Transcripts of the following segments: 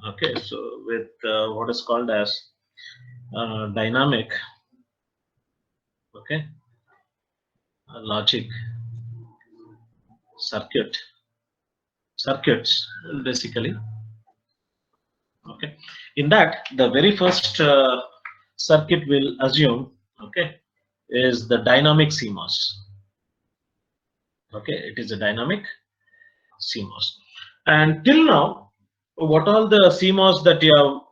Okay, so with what is called as dynamic, okay, logic circuits basically. Okay, in that the very first circuit will assume, okay, is the dynamic CMOS. Okay, it is a dynamic CMOS. And till now, what all the CMOS that you have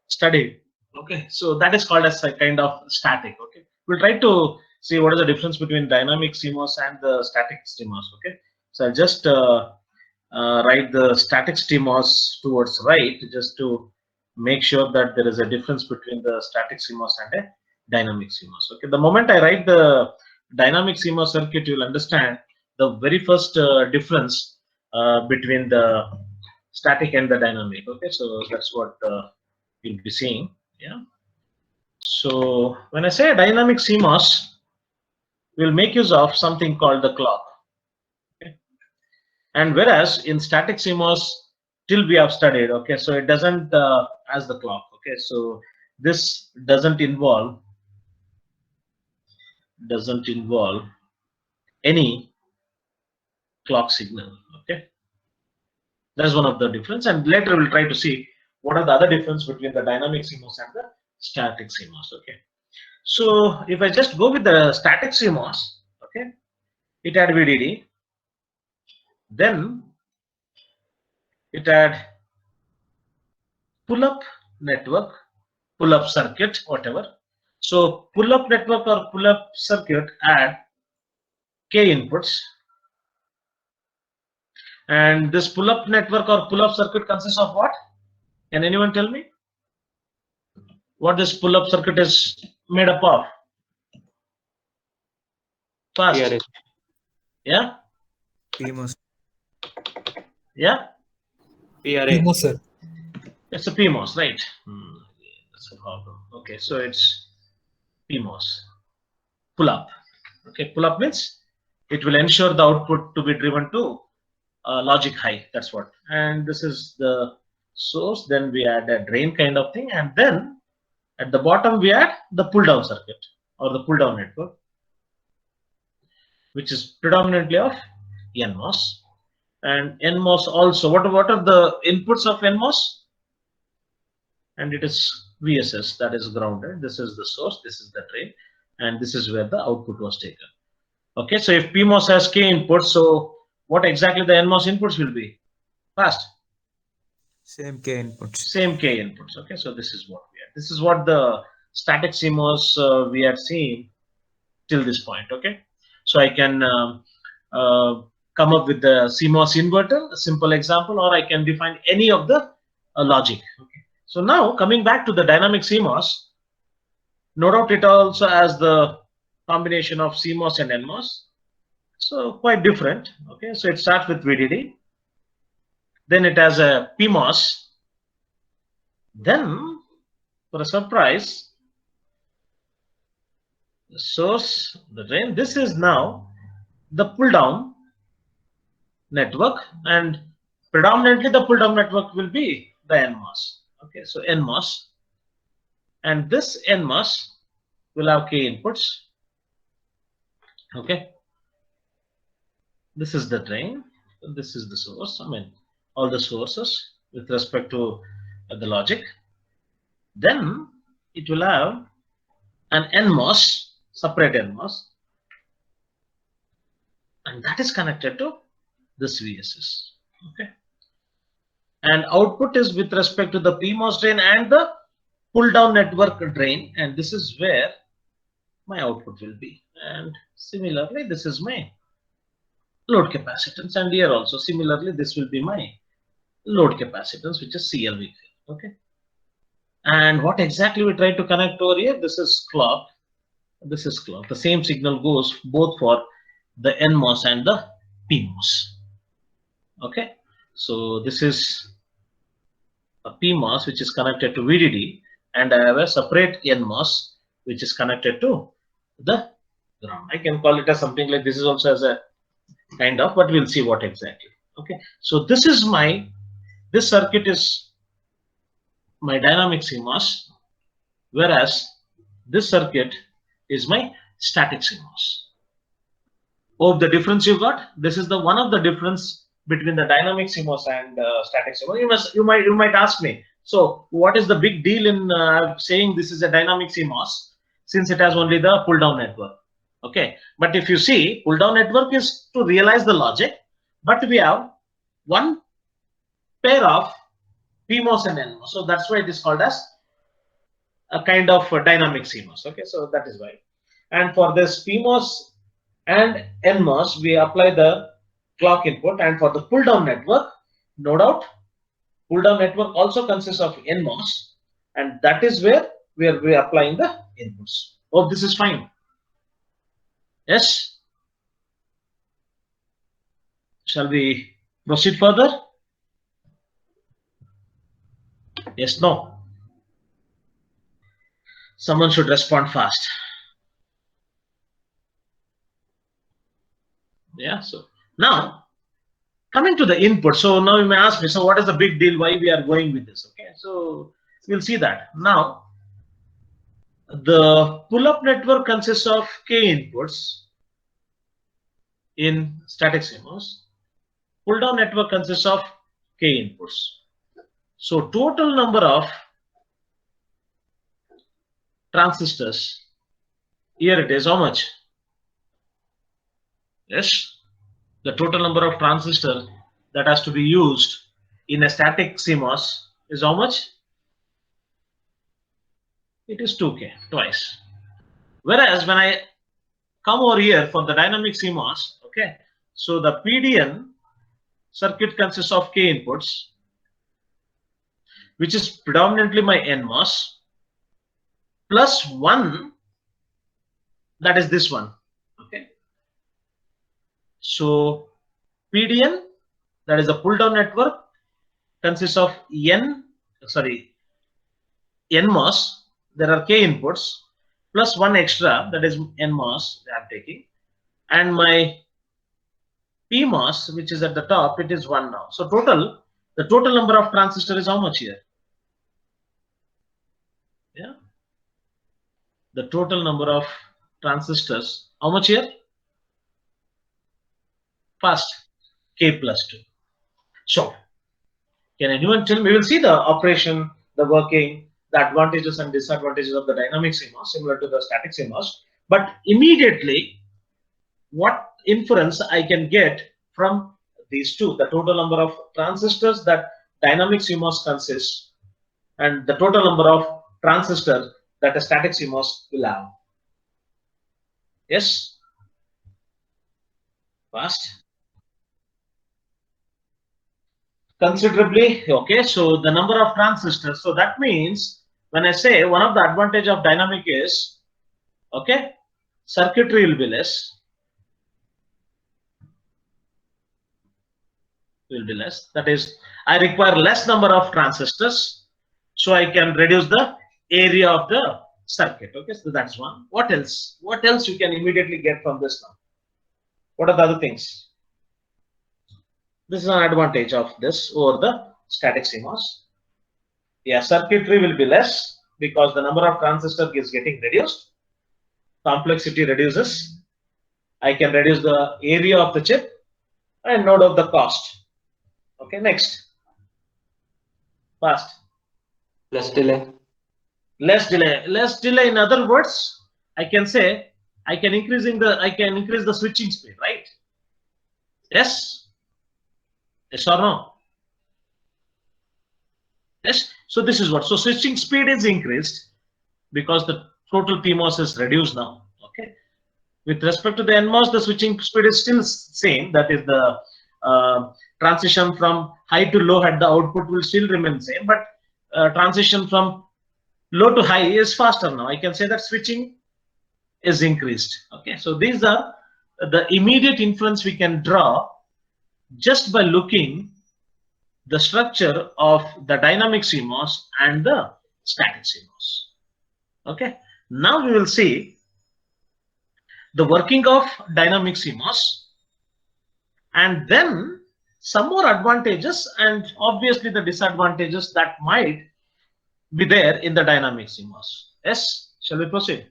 studied, okay, so that is called as a kind of static. Okay, we'll try to see what is the difference between dynamic CMOS and the static CMOS. Okay, so I'll just write the static CMOS towards right, just to make sure that there is a difference between the static CMOS and a dynamic CMOS. Okay, the moment I write the dynamic CMOS circuit, you'll understand the very first difference between the static and the dynamic. Okay, so that's what you'll be seeing. Yeah. So when I say a dynamic CMOS, we'll make use of something called the clock. Okay. And whereas in static CMOS, till we have studied, okay, so it doesn't as the clock. Okay, so this doesn't involve any clock signal. Okay, that's one of the difference, and later we'll try to see what are the other difference between the dynamic CMOS and the static CMOS. Okay, so if I just go with the static CMOS, okay, it had VDD, then it had pull-up network, pull-up circuit, whatever. So pull-up network or pull-up circuit had K inputs, and this pull-up network or pull-up circuit consists of what? Can anyone tell me what this pull-up circuit is made up of? Fast. PRA. Yeah. CMOS. Yeah. PRA. CMOS, sir. It's a PMOS, right? That's a problem. Okay, so it's PMOS. Pull-up. Okay, pull-up means it will ensure the output to be driven to logic high. That's what. And this is the source. Then we add a drain kind of thing, and then at the bottom we add the pull-down circuit or the pull-down network, which is predominantly of Nmos. And Nmos also. What are the inputs of Nmos? And it is VSS, that is grounded. This is the source. This is the drain, and this is where the output was taken. Okay, so if PMOS has K inputs, so what exactly the Nmos inputs will be? Fast. Same K inputs. Same K inputs. Okay, so this is what we had. This is what the static CMOS we had seen till this point. Okay, so I can come up with the CMOS inverter, a simple example, or I can define any of the logic. Okay, so now coming back to the dynamic CMOS, no doubt it also has the combination of CMOS and Nmos, so quite different. Okay, so it starts with VDD, then it has a PMOS, then for a surprise, the source, the drain. This is now the pull down network, and predominantly the pull down network will be the Nmos. Okay, so Nmos, and this Nmos will have K inputs. Okay, this is the drain, this is the source. I mean, all the sources with respect to the logic. Then it will have an Nmos, separate Nmos, and that is connected to this VSS. Okay, and output is with respect to the PMOS drain and the pull down network drain, and this is where my output will be. And similarly, this is my load capacitance, and here also similarly this will be my load capacitance, which is CLV. Okay, and what exactly we try to connect over here? This is clock, this is clock. The same signal goes both for the Nmos and the PMOS. Okay, so this is a PMOS which is connected to VDD, and I have a separate Nmos which is connected to the ground. I can call it as something like this is also as a kind of, but we'll see what exactly. Okay, so this is my, this circuit is my dynamic CMOS, whereas this circuit is my static CMOS. Oh, the difference you got? This is the one of the difference between the dynamic CMOS and static CMOS. You might ask me. So what is the big deal in saying this is a dynamic CMOS since it has only the pull down network? Okay, but if you see, pull down network is to realize the logic, but we have one pair of PMOS and NMOS. So that's why it is called as a kind of a dynamic CMOS. Okay, so that is why. And for this PMOS and NMOS, we apply the clock input. And for the pull down network, no doubt, pull down network also consists of NMOS, and that is where we are applying the inputs. Oh, this is fine. Yes. Shall we proceed further? Yes, no. Someone should respond fast. Yeah, so now coming to the input. So now you may ask me, so what is the big deal? Why we are going with this? Okay, so we'll see that. Now, the pull-up network consists of K inputs in static CMOS. Pull-down network consists of K inputs. So total number of transistors, here it is, how much? Yes, the total number of transistors that has to be used in a static CMOS is how much? It is 2K, twice. Whereas when I come over here for the dynamic CMOS, okay, so the PDN circuit consists of K inputs, which is predominantly my Nmos, plus 1, that is this one. Okay, so PDN, that is a pull down network, consists of Nmos. There are K inputs plus 1 extra, that is Nmos I am taking, and my PMOS, which is at the top, it is 1 now. So the total number of transistors is how much here? Yeah, the total number of transistors, how much here? Fast, K plus 2. So can anyone tell me? We will see the operation, the working, the advantages and disadvantages of the dynamic CMOS similar to the static CMOS. But immediately, what inference I can get from these two, the total number of transistors that dynamic CMOS consists and the total number of transistors that a static CMOS will have. Yes? Fast? Considerably. Okay, so the number of transistors. So that means when I say one of the advantage of dynamic is, okay, circuitry will be less. That is, I require less number of transistors, so I can reduce the area of the circuit. Okay, so that's one. What else? What else you can immediately get from this now? What are the other things? This is an advantage of this over the static CMOS. Yeah, circuitry will be less because the number of transistors is getting reduced. Complexity reduces. I can reduce the area of the chip and no doubt the cost. Okay, next. Fast. Less delay. Less delay. Less delay. In other words, I can say I can increase the switching speed, right? Yes. Yes or no? Yes. So this is what. So switching speed is increased because the total PMOS is reduced now. Okay. With respect to the NMOS, the switching speed is still same. That is the transition from high to low at the output will still remain same, but transition from low to high is faster now. I can say that switching is increased. Okay, so these are the immediate inference we can draw just by looking the structure of the dynamic CMOS and the static CMOS. Okay, now we will see the working of dynamic CMOS and then some more advantages and obviously the disadvantages that might be there in the dynamic CMOS. Yes, shall we proceed?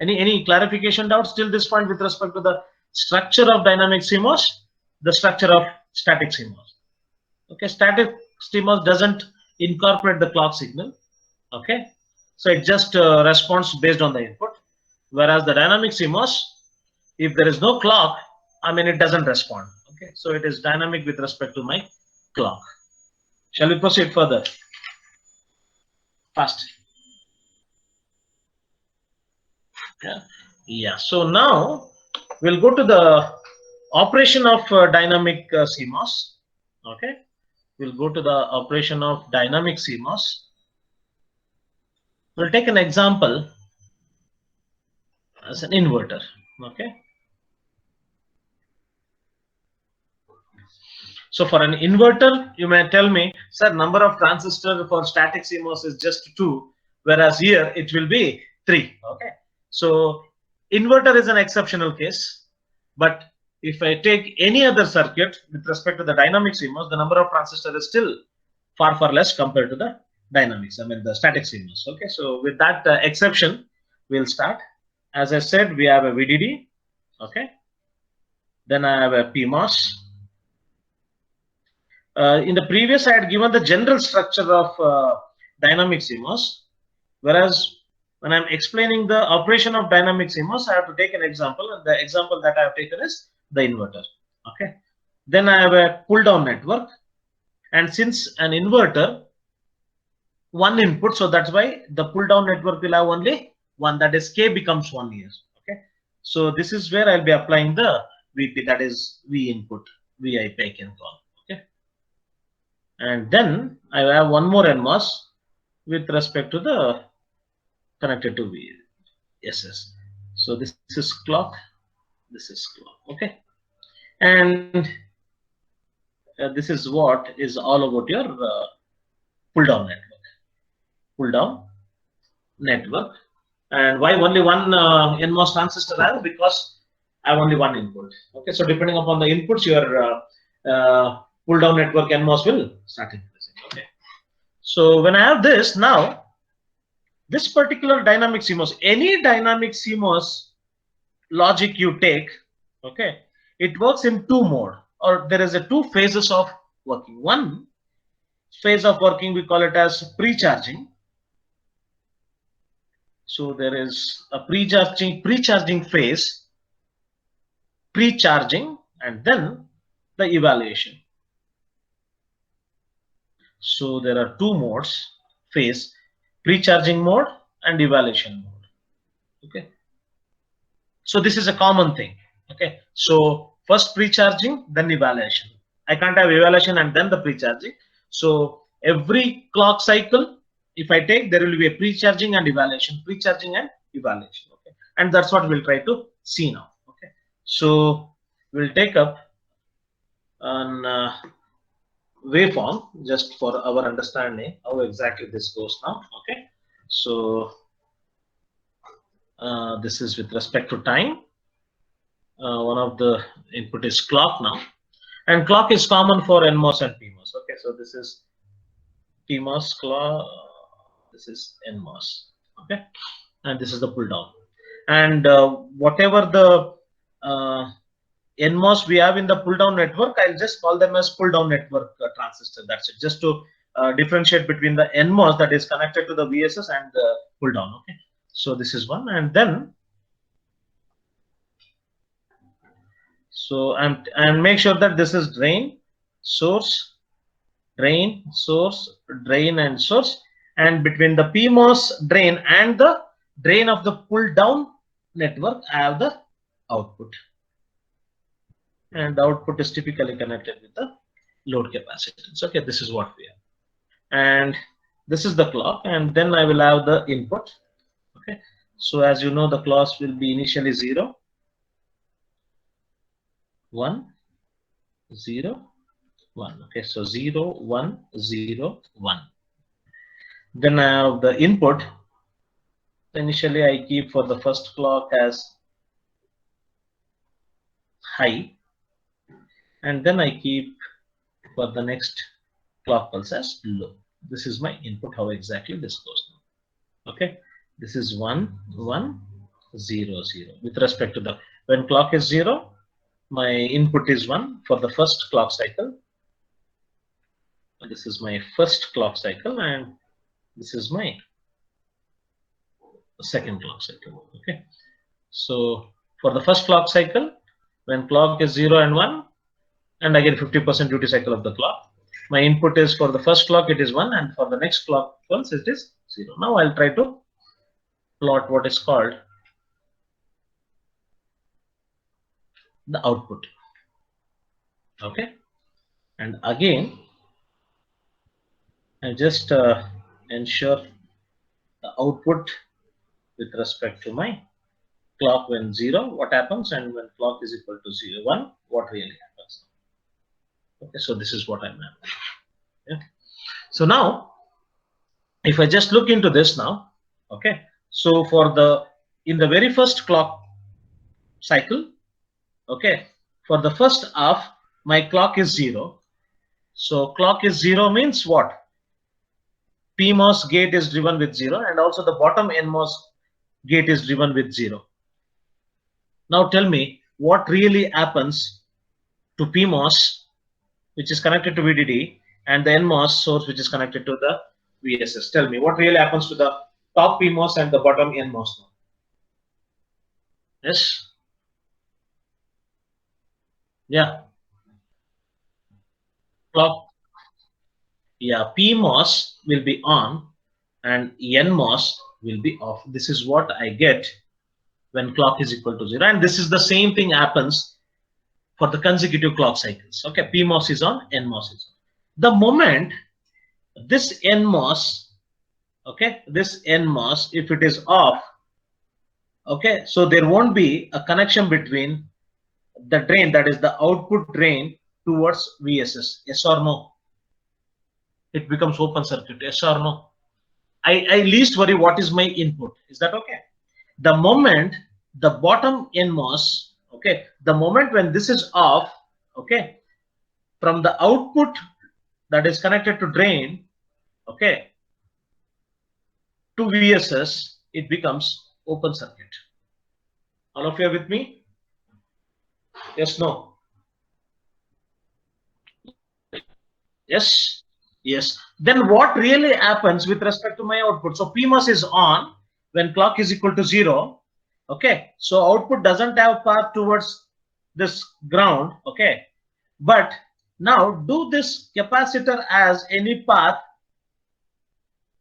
Any clarification doubts till this point with respect to the structure of dynamic CMOS, the structure of static CMOS? Okay, static CMOS doesn't incorporate the clock signal. Okay, so it just responds based on the input, whereas the dynamic CMOS, if there is no clock, I mean it doesn't respond. Okay, so it is dynamic with respect to my clock. Shall we proceed further? Fast. Yeah. Yeah. So now we'll go to the operation of dynamic CMOS. Okay. We'll go to the operation of dynamic CMOS. We'll take an example as an inverter. Okay. So for an inverter, you may tell me, sir, number of transistors for static CMOS is just 2, whereas here it will be 3. Okay. So inverter is an exceptional case, but if I take any other circuit with respect to the dynamic CMOS, the number of transistors is still far less compared to the dynamics. I mean the static CMOS. Okay. So with that exception, we'll start. As I said, we have a VDD. Okay. Then I have a PMOS. In the previous, I had given the general structure of dynamic CMOS, whereas when I'm explaining the operation of dynamic CMOS, I have to take an example, and the example that I have taken is the inverter. Okay. Then I have a pull-down network, and since an inverter, one input, so that's why the pull-down network will have only one, that is K becomes 1 here. Okay. So this is where I'll be applying the VP, that is V input, VIP I can call. And then I have one more Nmos with respect to the connected to VSS. So this is clock, this is clock. Okay, and this is what is all about your pull down network. Pull down network. And why only one Nmos transistor I have? Because I have only one input. Okay, so depending upon the inputs, your pull down network Nmos will start increasing. Okay, so when I have this now, this particular dynamic CMOS, any dynamic CMOS logic you take, okay, it works in two mode, or there is a two phases of working. One phase of working we call it as pre-charging. So there is a pre-charging phase, pre-charging, and then the evaluation. So there are two modes, phase, pre-charging mode and evaluation mode. Okay. So this is a common thing. Okay. So first pre-charging, then evaluation. I can't have evaluation and then the pre-charging. So every clock cycle, if I take, there will be a pre-charging and evaluation, pre-charging and evaluation. Okay. And that's what we'll try to see now. Okay. So we'll take up an waveform just for our understanding how exactly this goes now. Okay. So this is with respect to time. One of the input is clock now, and clock is common for NMOS and PMOS. Okay, so this is PMOS clock, this is NMOS. Okay, and this is the pull down, and whatever the NMOS we have in the pull down network, I'll just call them as pull down network transistor. That's it, just to differentiate between the NMOS that is connected to the VSS and the pull down. Okay, so this is one, and then so and make sure that this is drain, source, drain, source, drain, and source, and between the PMOS drain and the drain of the pull down network, I have the output, and the output is typically connected with the load capacitance. Okay, this is what we have, and this is the clock, and then I will have the input. Okay, so as you know, the clock will be initially 0, 1, 0, 1. Okay, so 0, 1, 0, 1. Then I have the input. Initially, I keep for the first clock as high, and then I keep for the next clock pulse as low. This is my input, how exactly this goes now. Okay, this is 1 1 0 0 with respect to the, when clock is 0, my input is 1 for the first clock cycle. This is my first clock cycle, and this is my second clock cycle. Okay, so for the first clock cycle, when clock is 0 and 1, and again 50% duty cycle of the clock, my input is, for the first clock it is 1, and for the next clock pulse it is 0. Now I'll try to plot what is called the output. Okay, and again I just ensure the output with respect to my clock when 0, what happens, and when clock is equal to 0 1, what really happens. Okay, so this is what I'm at. Yeah. So now if I just look into this now, okay, so for the, in the very first clock cycle, okay, for the first half my clock is 0. So clock is 0 means what? PMOS gate is driven with 0, and also the bottom NMOS gate is driven with 0. Now tell me what really happens to PMOS, which is connected to VDD, and the NMOS source, which is connected to the VSS. Tell me what really happens to the top PMOS and the bottom NMOS now. Yes? Yeah. Clock. Yeah. PMOS will be on and NMOS will be off. This is what I get when clock is equal to 0. And this is the same thing happens for the consecutive clock cycles. Okay. PMOS is on, NMOS is on. The moment this NMOS, okay, this NMOS, if it is off, okay, so there won't be a connection between the drain, that is the output drain, towards VSS. Yes or no? It becomes open circuit. Yes or no? I least worry what is my input. Is that okay? The moment the bottom NMOS, okay, the moment when this is off, okay, from the output that is connected to drain, okay, to VSS, it becomes open circuit. All of you are with me? Yes, no? Yes? Yes. Then what really happens with respect to my output? So PMOS is on when clock is equal to 0. Okay. So output doesn't have path towards this ground. Okay. But now do this capacitor has any path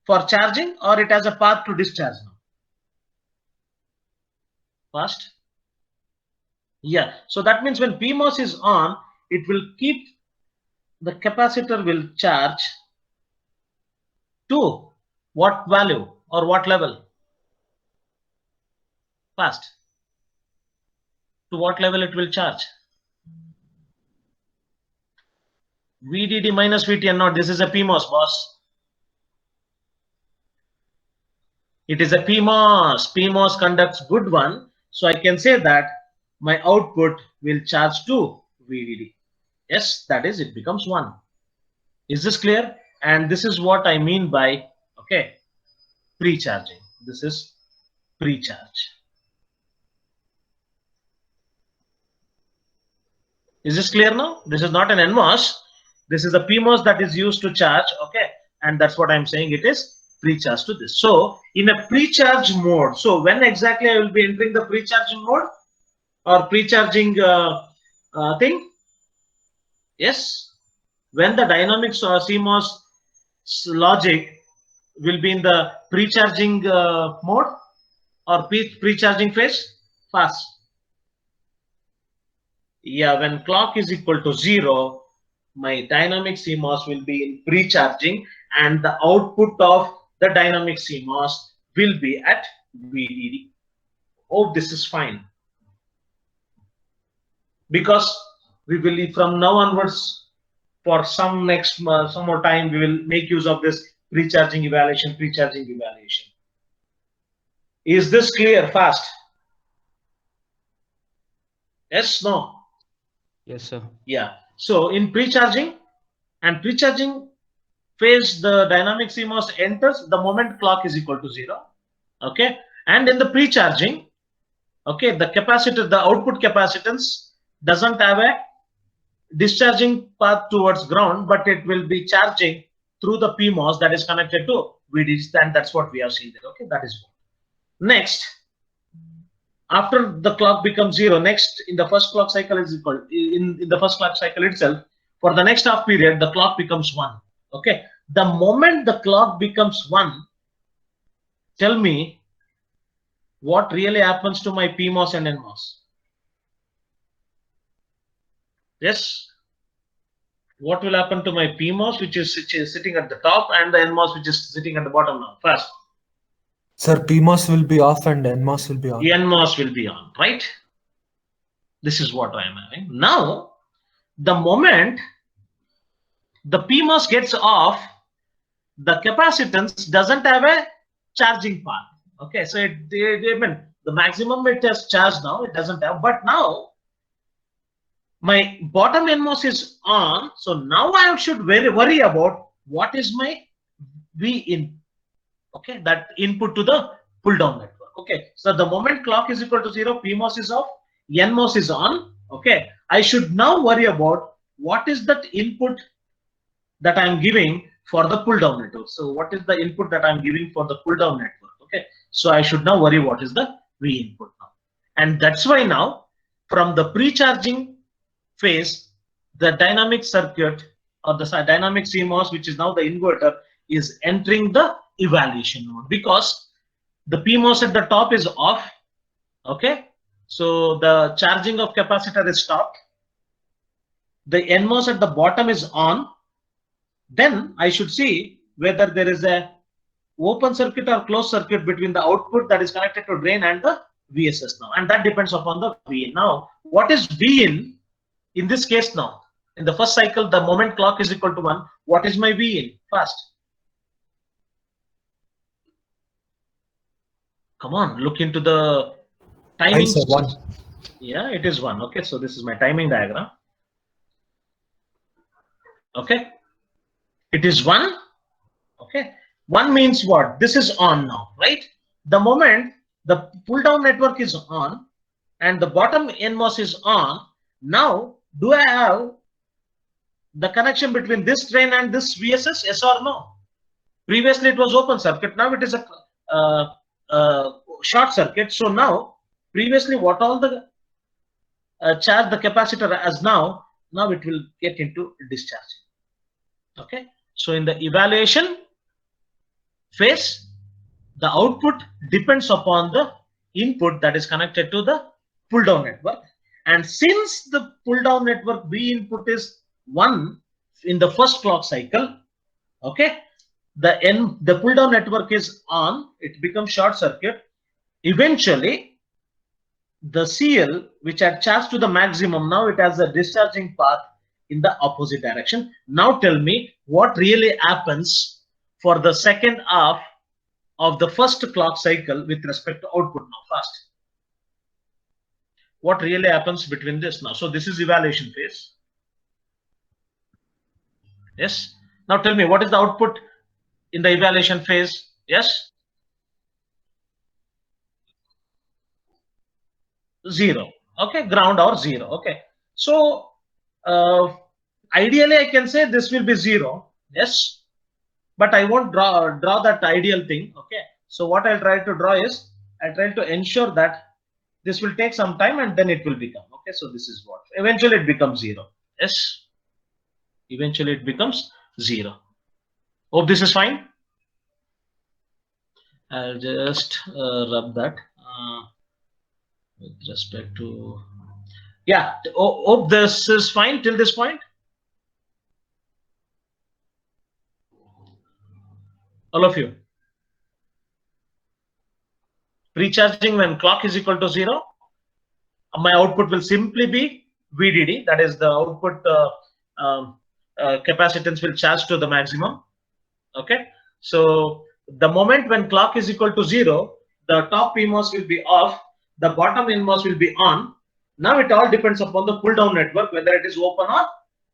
for charging, or it has a path to discharge now? Fast? Yeah. So that means when PMOS is on, it will keep, the capacitor will charge to what value or what level? Fast. To what level it will charge? VDD minus VTN not. This is a PMOS, boss. It is a PMOS. PMOS conducts good one. So I can say that my output will charge to VDD. Yes, that is, it becomes 1. Is this clear? And this is what I mean by, okay, pre-charging. This is pre-charge. Is this clear now? This is not an NMOS. This is a PMOS that is used to charge. Okay. And that's what I'm saying. It is pre-charge to this. So in a pre-charge mode. So when exactly I will be entering the pre-charging mode or pre-charging thing? Yes. When the dynamic CMOS logic will be in the pre-charging mode or pre-charging phase. Fast. Yeah, when clock is equal to 0, my dynamic CMOS will be in pre-charging, and the output of the dynamic CMOS will be at VDD. Oh, this is fine. Because we will, from now onwards, for some more time, we will make use of this pre-charging evaluation, pre-charging evaluation. Is this clear? Fast? Yes, no? Yes, sir. Yeah. So in pre-charging, and pre-charging phase the dynamic CMOS enters, the moment clock is equal to 0. Okay, and in the pre-charging, okay, the capacitor, the output capacitance doesn't have a discharging path towards ground, but it will be charging through the PMOS that is connected to VDD, and that's what we have seen there. Okay, that is one. Next, after the clock becomes 0, next in the first clock cycle is equal in the first clock cycle itself, for the next half period the clock becomes 1. Okay, the moment the clock becomes 1, tell me what really happens to my PMOS and NMOS. Yes, what will happen to my PMOS, which is sitting at the top, and the NMOS, which is sitting at the bottom now? First, Sir, PMOS will be off and NMOS will be on. NMOS will be on, right? This is what I am having. Now, the moment the PMOS gets off, the capacitance doesn't have a charging path. Okay, so I mean, the maximum it has charged now, it doesn't have, but now my bottom NMOS is on, so now I should worry about what is my V in. Okay, that input to the pull down network. Okay, so the moment clock is equal to 0, PMOS is off, NMOS is on. Okay, I should now worry about what is that input that I'm giving for the pull down network. So what is the input that I'm giving for the pull down network? Okay, so I should now worry what is the V input now, and that's why now from the pre-charging phase, the dynamic circuit or the dynamic CMOS, which is now the inverter, is entering the evaluation mode because the PMOS at the top is off. Okay, so the charging of capacitor is stopped. The NMOS at the bottom is on. Then I should see whether there is a open circuit or closed circuit between the output that is connected to drain and the VSS now, and that depends upon the V in. Now, what is V in this case now? In the first cycle, the moment clock is equal to 1, what is my V in? Fast. Come on, look into the timing. I said 1. Yeah, it is 1. Okay, so this is my timing diagram. Okay, it is 1. Okay, 1 means what? This is on now, right? The moment the pull down network is on and the bottom NMOS is on, now do I have the connection between this drain and this VSS? Yes or no? Previously it was open circuit, now it is a short circuit. So now previously what all the charge the capacitor as now it will get into discharge. Okay, so in the evaluation phase, the output depends upon the input that is connected to the pull down network, and since the pull down network V input is 1 in the first clock cycle, okay, the pull down network is on, it becomes short circuit. Eventually the CL, which had charged to the maximum, now it has a discharging path in the opposite direction. Now tell me what really happens for the second half of the first clock cycle with respect to output now. Fast. What really happens between this now? So this is evaluation phase. Yes. Now tell me what is the output in the evaluation phase? Yes. 0. Okay, ground or 0. Okay. So ideally I can say this will be 0. Yes. But I won't draw that ideal thing. Okay, so what I'll try to draw is I'll try to ensure that this will take some time and then it will become. Okay, so this is what eventually it becomes 0. Yes, eventually it becomes 0. Hope this is fine. I'll just rub that with respect to, yeah, hope this is fine till this point. All of you. Pre-charging when clock is equal to 0, my output will simply be VDD, that is the output capacitance will charge to the maximum. Okay, so the moment when clock is equal to 0, the top PMOS will be off, the bottom NMOS will be on. Now it all depends upon the pull down network, whether it is open or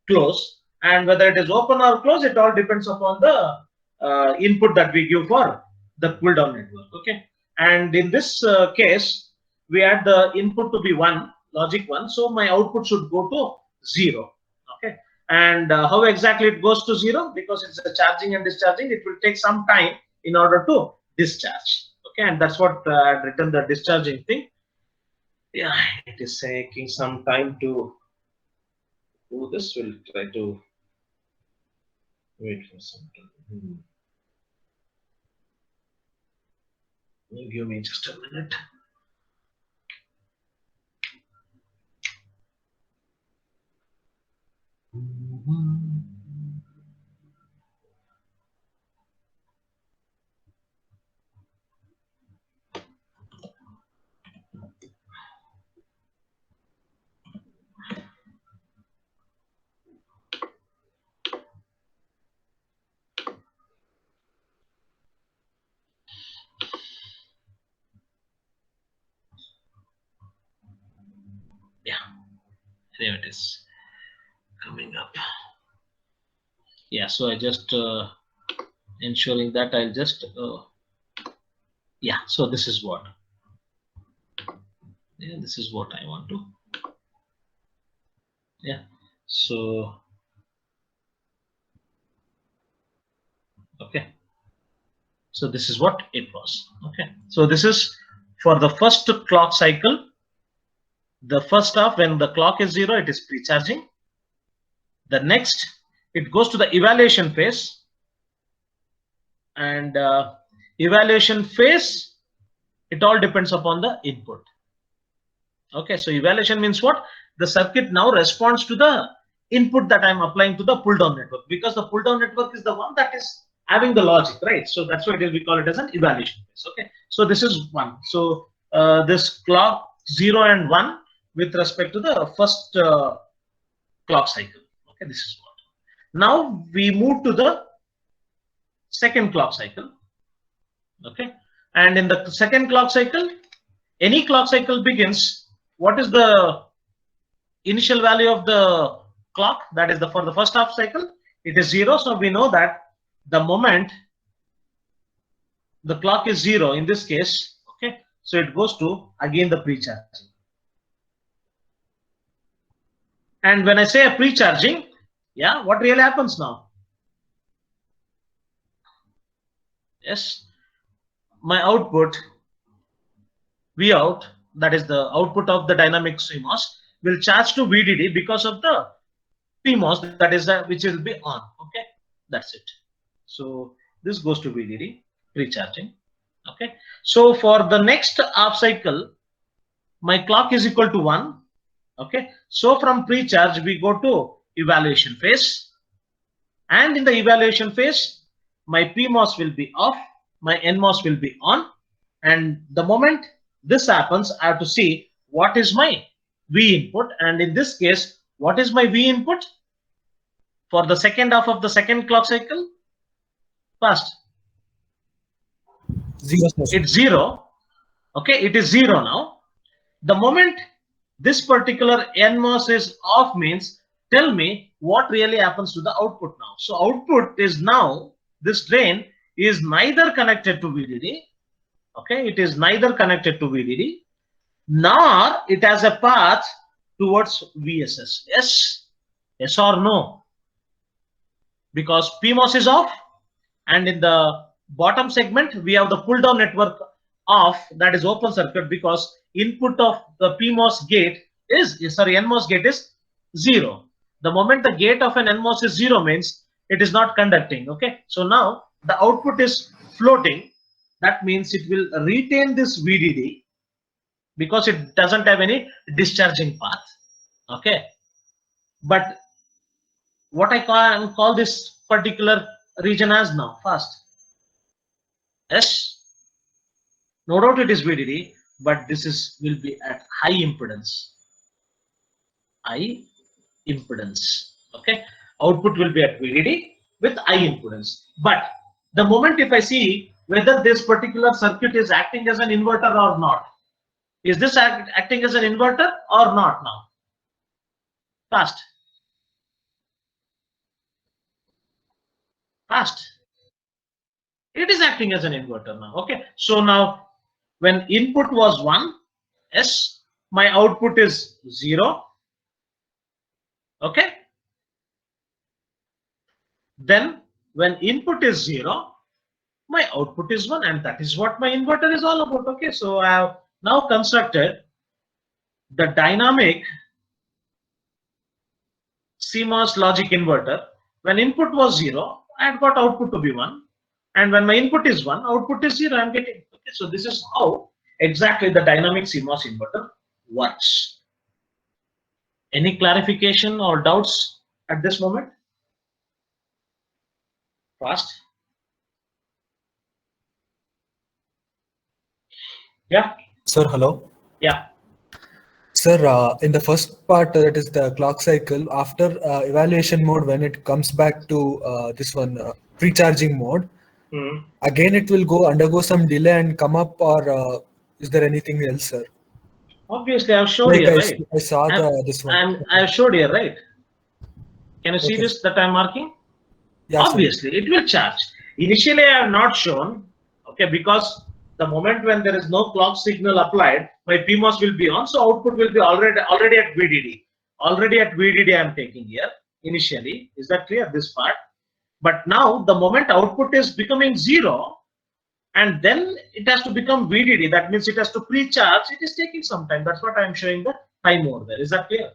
closed. and whether it is open or closed, it all depends upon the input that we give for the pull down network. Okay, and in this case, we had the input to be 1, logic 1, so my output should go to 0. Okay, and how exactly it goes to 0? Because it's a charging and discharging, it will take some time in order to discharge. Okay, and that's what I've written the discharging thing. Yeah, it is taking some time to do this. We'll try to wait for some time. Give me just a minute. Yeah, there it is coming up. Yeah, so I just ensuring that I'll just yeah, so this is what, yeah, this is what I want to, yeah, so okay, so this is what it was. Okay, so this is for the first clock cycle. The first half, when the clock is 0, it is pre-charging. The next, it goes to the evaluation phase, and evaluation phase, it all depends upon the input. Okay, so evaluation means what? The circuit now responds to the input that I'm applying to the pull down network, because the pull down network is the one that is having the logic, right? So that's why we call it as an evaluation phase. Okay, so this is 1. So this clock 0 and 1 with respect to the first clock cycle. Okay, this is what. Now we move to the second clock cycle. Okay, and in the second clock cycle, any clock cycle begins, what is the initial value of the clock? That is the for the first half cycle, it is 0. So we know that the moment the clock is 0 in this case, okay, so it goes to again the pre-charging. And when I say a pre-charging, yeah, what really happens now? Yes, my output V out, that is the output of the dynamic CMOS, will charge to VDD because of the PMOS, that is which will be on. Okay, that's it. So this goes to VDD pre-charging. Okay, so for the next half cycle, my clock is equal to 1. Okay, so from pre-charge we go to evaluation phase, and in the evaluation phase, my PMOS will be off, my NMOS will be on, and the moment this happens, I have to see what is my V input, and in this case, what is my V input for the second half of the second clock cycle? First, 0, sir. it's 0. Okay, it is 0 now. The moment this particular NMOS is off means, tell me what really happens to the output now. So output is now, this drain is neither connected to VDD. Okay, it is neither connected to VDD, nor it has a path towards VSS. Yes, yes or no? Because PMOS is off, and in the bottom segment we have the pull down network off, that is open circuit, because input of the PMOS gate is, sorry, NMOS gate is 0. The moment the gate of an NMOS is 0 means it is not conducting. Okay, so now the output is floating, that means it will retain this VDD because it doesn't have any discharging path. Okay, but what I call this particular region as now fast. Yes, no doubt it is VDD, but this is will be at high impedance. High impedance. Okay, output will be at VDD with high impedance. But the moment if I see whether this particular circuit is acting as an inverter or not, is this acting as an inverter or not now? Fast. Fast. It is acting as an inverter now. Okay. So now when input was 1, yes, my output is 0. Okay. Then when input is 0, my output is 1, and that is what my inverter is all about. Okay. So I have now constructed the dynamic CMOS logic inverter. When input was 0, I had got output to be 1. And when my input is 1, output is 0, I'm getting. Okay, so this is how exactly the dynamic CMOS inverter works. Any clarification or doubts at this moment? Fast? Yeah? Sir, hello. Yeah. Sir, in the first part, that is the clock cycle, after evaluation mode, when it comes back to this one, pre-charging mode, Hmm. again it will undergo some delay and come up, or is there anything else, sir? Obviously, I've showed Like here, right? I saw I'm, this one. I've showed here, right? Can you see Okay, sir. this that I'm marking? Yeah, sir. Obviously, it will charge. Initially, I have not shown, okay, because the moment when there is no clock signal applied, my PMOS will be on, so output will be already at VDD. Already at VDD, I am taking here initially. Is that clear? This part. But now, the moment output is becoming 0, and then it has to become VDD. That means it has to pre-charge. It is taking some time. That's what I am showing the time over there. Is that clear?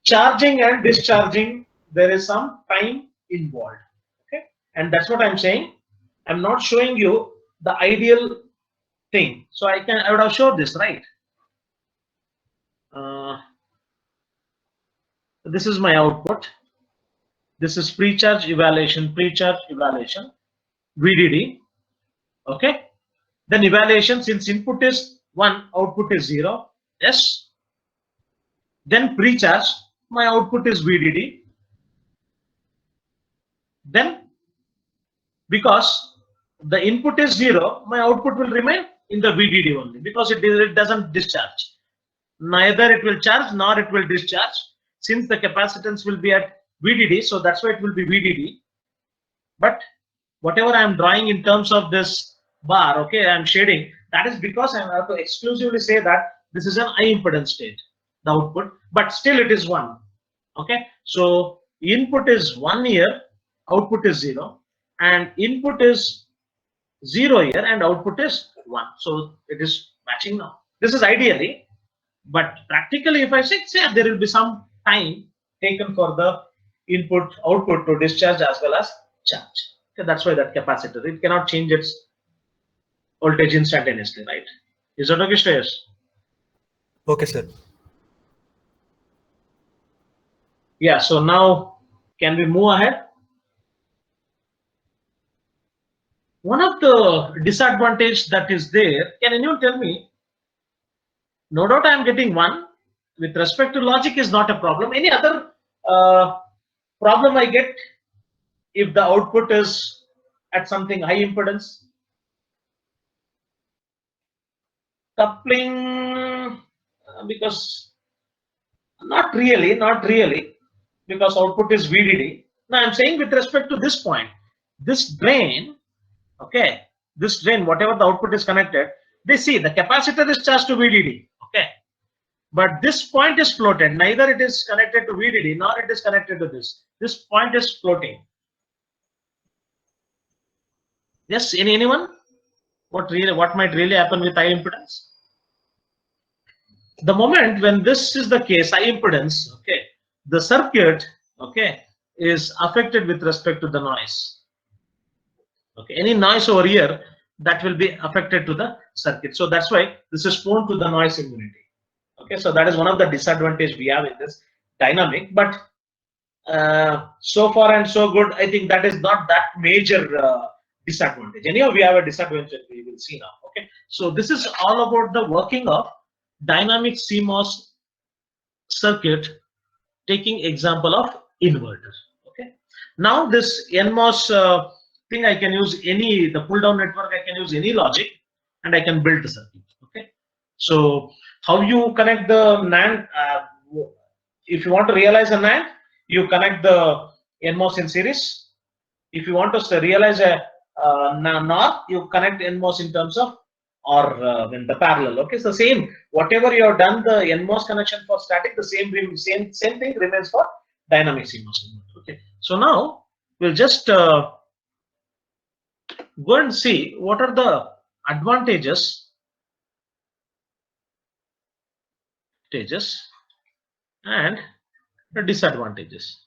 Charging and discharging, there is some time involved. Okay, and that's what I'm saying. I'm not showing you the ideal thing. So I would have showed this, right? This is my output. This is pre-charge evaluation, VDD. Okay, then evaluation, since input is 1, output is 0. Yes, then pre-charge, my output is VDD. Then because the input is 0, my output will remain in the VDD only, because it doesn't discharge. Neither it will charge nor it will discharge, since the capacitance will be at VDD, so that's why it will be VDD. But whatever I am drawing in terms of this bar, okay, I am shading, that is because I have to exclusively say that this is an high impedance state, the output, but still it is 1. Okay, so input is 1 here, output is 0, and input is 0 here and output is 1. So it is matching now. This is ideally, but practically if I say there will be some time taken for the input output to discharge as well as charge. Okay, that's why that capacitor, it cannot change its voltage instantaneously, right? Is that okay, Shreyas? Okay, sir. Yeah, so now can we move ahead? One of the disadvantage that is there, can anyone tell me? No doubt I am getting 1. With respect to logic is not a problem. Any other problem I get if the output is at something high impedance? Coupling, because not really, because output is VDD. Now I'm saying with respect to this point, this drain, okay, this drain, whatever the output is connected, they see the capacitor is charged to VDD, okay, but this point is floated. Neither it is connected to VDD nor it is connected to this. This point is floating. Yes, anyone? What might really happen with high impedance? The moment when this is the case, high impedance, okay, the circuit, okay, is affected with respect to the noise. Okay, any noise over here, that will be affected to the circuit. So that's why this is prone to the noise immunity. Okay, so that is one of the disadvantage we have in this dynamic. But so far and so good, I think that is not that major disadvantage. Anyhow, we have a disadvantage we will see now. Okay, so this is all about the working of dynamic CMOS circuit, taking example of inverter. Okay, now this Nmos thing, I can use any, the pull down network, I can use any logic and I can build the circuit. Okay, so how you connect the NAND, if you want to realize a NAND, you connect the Nmos in series, If you want to realize a NOR, you connect NMOS in terms of or in the parallel. Okay, so same whatever you have done the NMOS connection for static, the same thing remains for dynamic CMOS. Okay, so now we'll just go and see what are the advantages and the disadvantages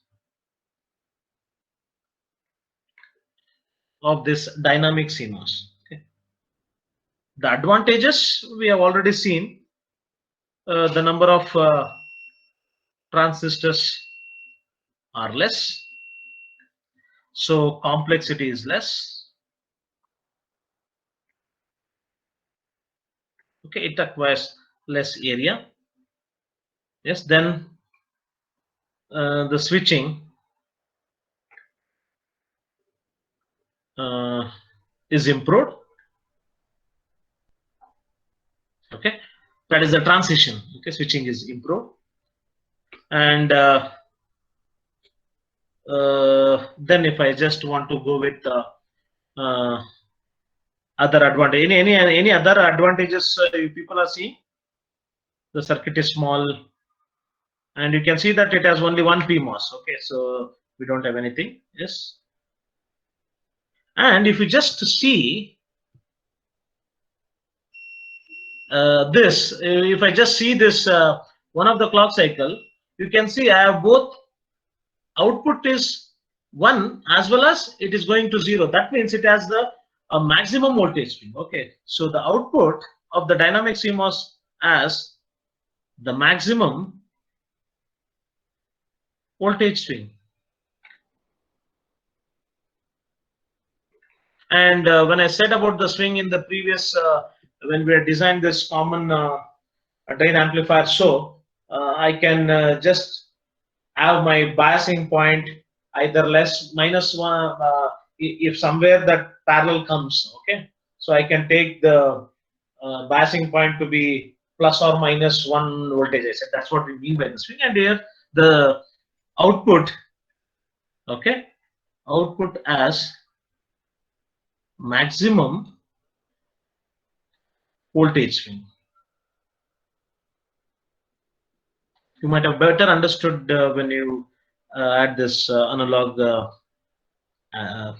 of this dynamic CMOS. Okay. The advantages we have already seen. The number of transistors are less, so complexity is less. Okay, it requires less area. Yes, then the switching is improved. Okay, that is the transition. Okay, switching is improved, and then if I just want to go with other advantage, any other advantages people are seeing? The circuit is small, and you can see that it has only one PMOS. Okay, so we don't have anything. Yes, and if you just see this, if I just see this one of the clock cycle, you can see I have both output is 1 as well as it is going to 0. That means it has the maximum voltage swing. Okay, so the output of the dynamic CMOS as the maximum voltage swing. And when I said about the swing in the previous, when we had designed this common drain amplifier, so I can just have my biasing point either less minus one if somewhere that parallel comes. Okay, so I can take the biasing point to be plus or minus 1 voltage. I said that's what we mean by the swing, and here the output. Okay, output as maximum voltage swing. You might have better understood when you add this analog uh,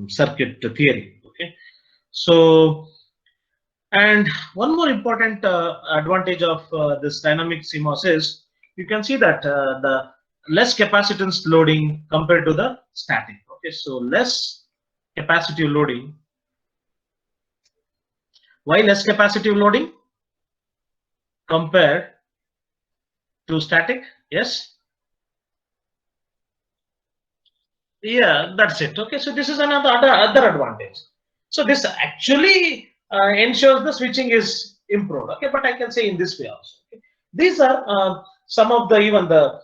circuit theory. Okay, so and one more important advantage of this dynamic CMOS is you can see that the less capacitance loading compared to the static. Okay, so less capacitive loading. Why less capacitive loading compared to static? Yes. Yeah, that's it. Okay, so this is another other advantage. So this actually ensures the switching is improved. Okay, but I can say in this way also. Okay. These are some of the even the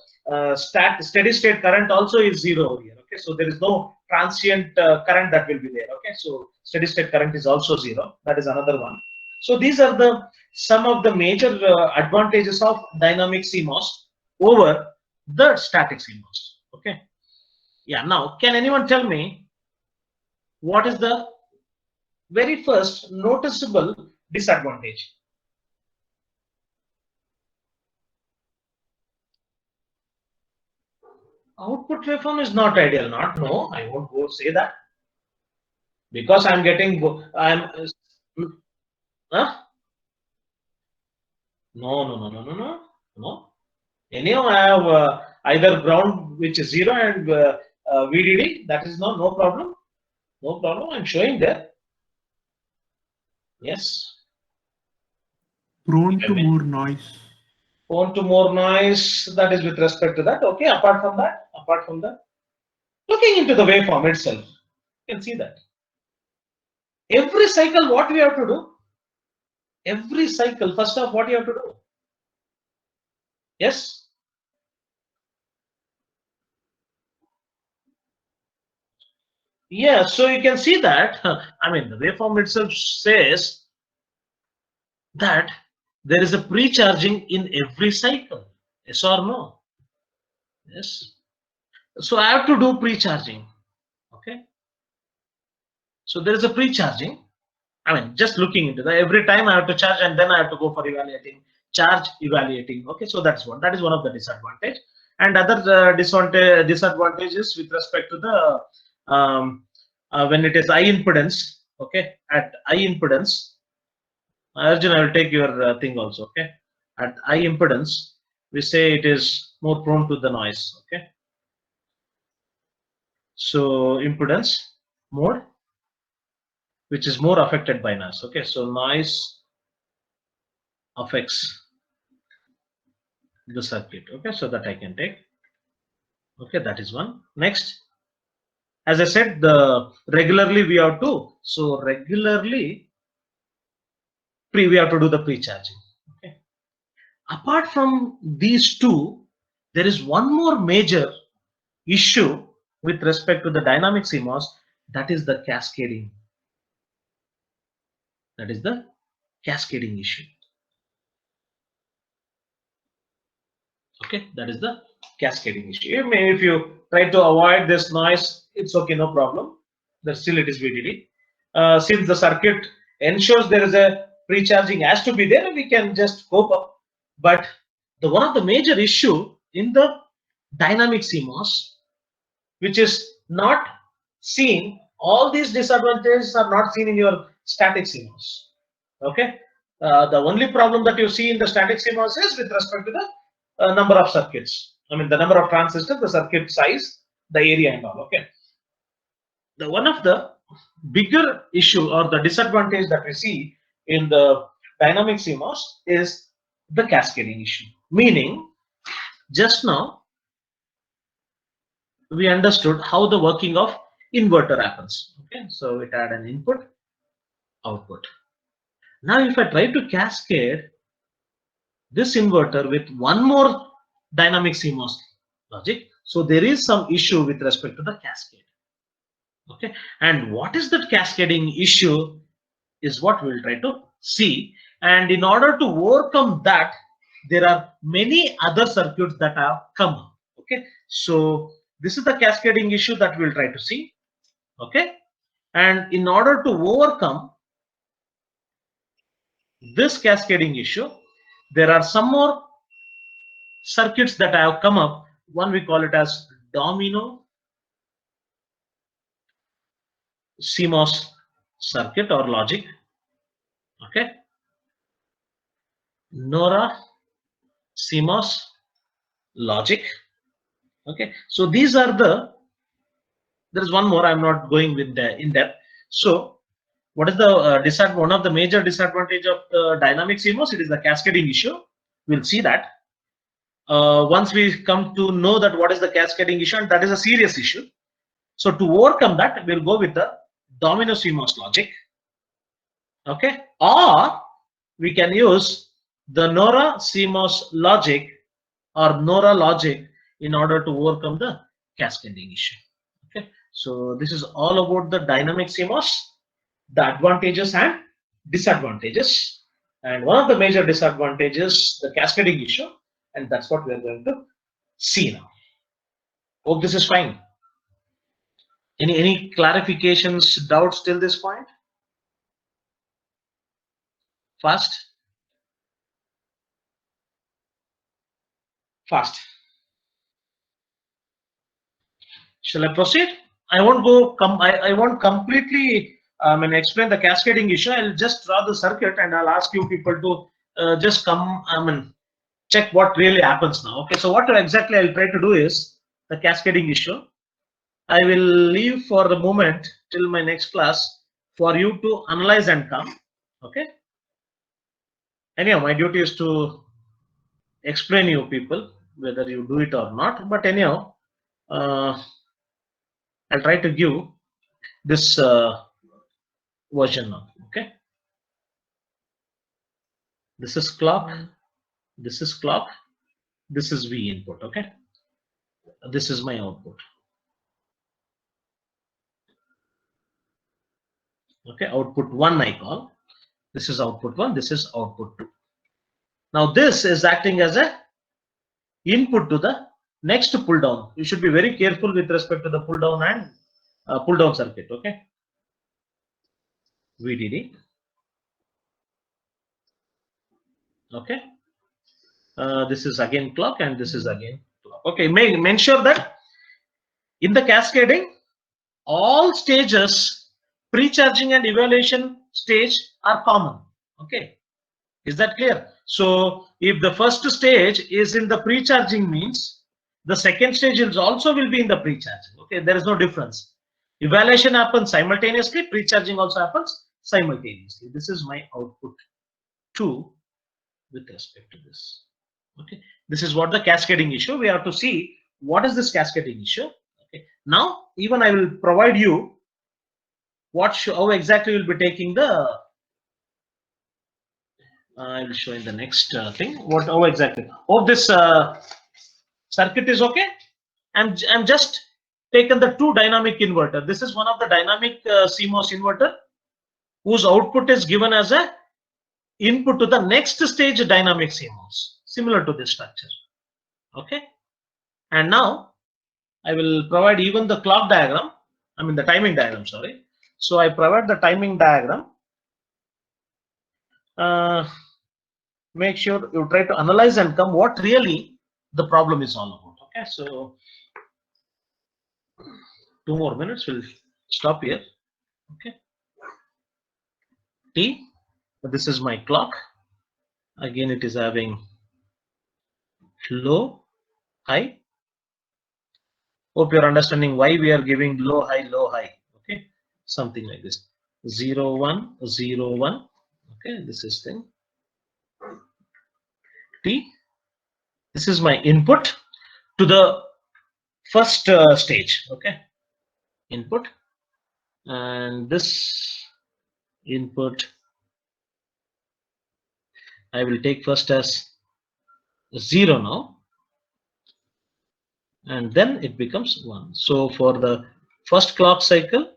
steady state current also is 0 over here. Okay, so there is no transient current that will be there. Okay, so steady state current is also 0. That is another one. So these are the some of the major advantages of dynamic CMOS over the static CMOS. Okay. Yeah, now can anyone tell me what is the very first noticeable disadvantage? Output waveform is not ideal. Not no, I won't go say that because I'm getting I'm huh? No. Anyhow, I have either ground which is 0 and VDD. That is no problem. No problem. I'm showing there. Yes. Prone to more noise. Prone to more noise. That is with respect to that. Okay. Apart from that, looking into the waveform itself, you can see that every cycle, what we have to do? Every cycle, first off, what you have to do? Yes. Yeah, so you can see that, I mean, the waveform itself says that there is a pre-charging in every cycle. Yes or no? Yes. So I have to do pre-charging. Okay. So there is a pre-charging. I mean, just looking into that. Every time I have to charge and then I have to go for evaluating, charge, evaluating. Okay, so that's one. That is one of the disadvantage. And other disadvantages with respect to the when it is high impedance. Okay, at high impedance, Arjun, I will take your thing also. Okay, at high impedance, we say it is more prone to the noise. Okay, so impedance mode, which is more affected by noise. Okay, so noise affects the circuit. Okay, so that I can take. Okay, that is one. Next, as I said, the regularly we have to. So regularly we have to do the pre-charging. Okay. Apart from these two, there is one more major issue with respect to the dynamic CMOS. That is the cascading. That is the cascading issue. Okay, that is the cascading issue. If you try to avoid this noise, it's okay, no problem. But still it is VDD. Since the circuit ensures there is a pre-charging has to be there, we can just cope up. But the one of the major issue in the dynamic CMOS, which is not seen, all these disadvantages are not seen in your static CMOS. Okay, the only problem that you see in the static CMOS is with respect to the number of circuits. I mean, the number of transistors, the circuit size, the area, and all. Okay, the one of the bigger issue or the disadvantage that we see in the dynamic CMOS is the cascading issue. Meaning, just now we understood how the working of inverter happens. Okay, so it had an input, output. Now, if I try to cascade this inverter with one more dynamic CMOS logic, so there is some issue with respect to the cascade. Okay, and what is that cascading issue is what we will try to see. And in order to overcome that, there are many other circuits that have come up. Okay, so this is the cascading issue that we will try to see. Okay, and in order to overcome this cascading issue, there are some more circuits that have come up. One we call it as domino CMOS circuit or logic. Okay, Nora CMOS logic. Okay, so these are the. There is one more. I'm not going with the in depth. So, what is the one of the major disadvantage of the dynamic CMOS? It is the cascading issue. We'll see that. Once we come to know that what is the cascading issue, and that is a serious issue. So to overcome that, we'll go with the domino CMOS logic. Okay, or we can use the Nora CMOS logic or Nora logic in order to overcome the cascading issue. Okay, so this is all about the dynamic CMOS, the advantages and disadvantages. And one of the major disadvantages, the cascading issue, and that's what we are going to see now. Hope this is fine. Any clarifications, doubts till this point? Fast. Fast. Shall I proceed? I won't go. I won't completely explain the cascading issue. I'll just draw the circuit and I'll ask you people to just come. Check what really happens now. Okay. So what exactly I'll try to do is the cascading issue. I will leave for the moment till my next class for you to analyze and come. Okay. Anyhow, my duty is to explain you people whether you do it or not. But anyhow, I'll try to give this version now. Okay, this is clock, this is clock, this is V input. Okay, this is my output. Okay, output 1 I call. This is output 1, this is output 2. Now this is acting as a input to the Next pull down. You should be very careful with respect to the pull down and pull down circuit. Okay. VDD. Okay. This is again clock and this is again clock. Okay. Make ensure that in the cascading, all stages, pre-charging and evaluation stage are common. Okay. Is that clear? So if the first stage is in the pre-charging means the second stage is also will be in the pre-charging. Okay. There is no difference. Evaluation happens simultaneously. Pre-charging also happens simultaneously. This is my output 2 with respect to this. Okay. This is what the cascading issue. We have to see what is this cascading issue. Okay. Now even I will provide you how exactly we'll be taking the I will show in the next thing how exactly. Hope this circuit is okay. I'm just taken the 2 dynamic inverter. This is one of the dynamic CMOS inverter whose output is given as a input to the next stage dynamic CMOS, similar to this structure. Okay. And now I will provide even the clock diagram. I mean the timing diagram. Sorry. So I provide the timing diagram. Make sure you try to analyze and come what really the problem is all about. Okay, so 2 more minutes, we'll stop here. Okay, T, this is my clock. Again, it is having low, high. Hope you're understanding why we are giving low, high, low, high. Okay, something like this. 0, 1, 0, 1. Okay, this is thing. T, this is my input to the first stage. Okay, input, and this input I will take first as 0 now, and then it becomes 1. So for the first clock cycle,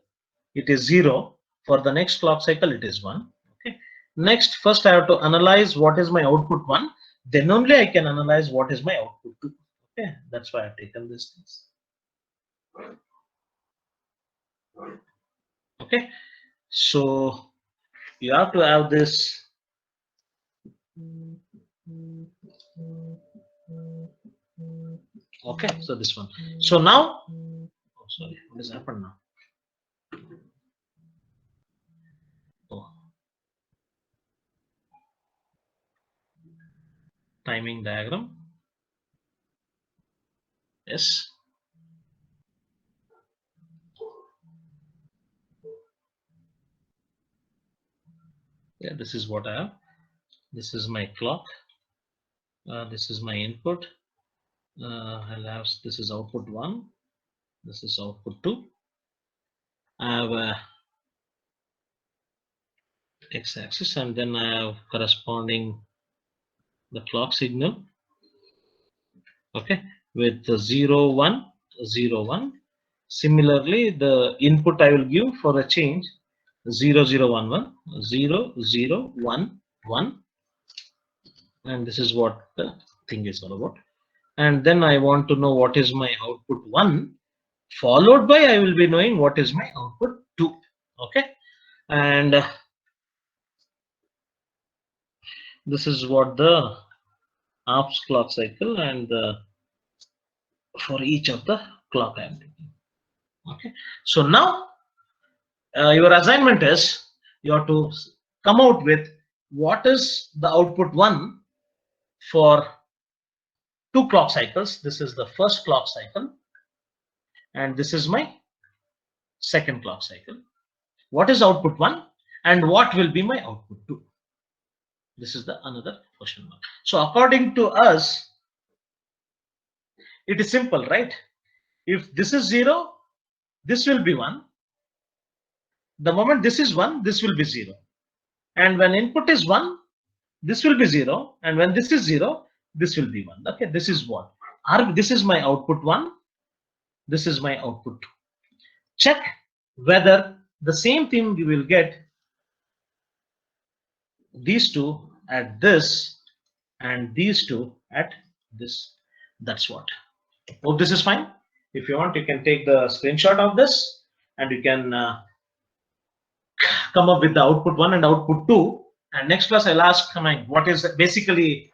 it is 0. For the next clock cycle, it is 1. Okay. Next, first I have to analyze what is my output 1. Then only I can analyze what is my output 2. Okay, that's why I've taken this things. Okay, so you have to have this. Okay, so this one. So now, oh, sorry, what has happened now? Oh. Timing diagram. Yes. Yeah, this is what I have. This is my clock. This is my input. I'll have this is output 1. This is output 2. I have a x-axis, and then I have corresponding the clock signal. Okay, with the 0, 1, 0, 1. Similarly, the input I will give for a change 0, 0, 1, 1, 0, 0, 1, 1, and this is what the thing is all about. And then I want to know what is my output 1, followed by I will be knowing what is my output 2. Okay, and this is what the ops clock cycle and for each of the clock I am taking. Okay, so now your assignment is you have to come out with what is the output 1 for 2 clock cycles. This is the first clock cycle, and this is my second clock cycle. What is output 1 and what will be my output 2? This is the another question mark. So according to us, it is simple, right? If this is 0, this will be 1. The moment this is 1, this will be 0. And when input is 1, this will be 0. And when this is 0, this will be 1. Okay, this is what? This is my output 1. This is my output 2. Check whether the same thing you will get these two at this and these two at this. That's what. Hope this is fine. If you want, you can take the screenshot of this and you can come up with the output 1 and output 2. And next class I'll ask what is basically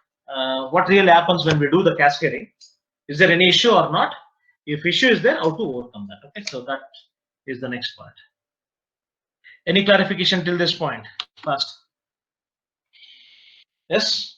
what really happens when we do the cascading. Is there any issue or not? If issue is there, how to overcome that. Okay, so that is the next part. Any clarification till this point? First. Yes.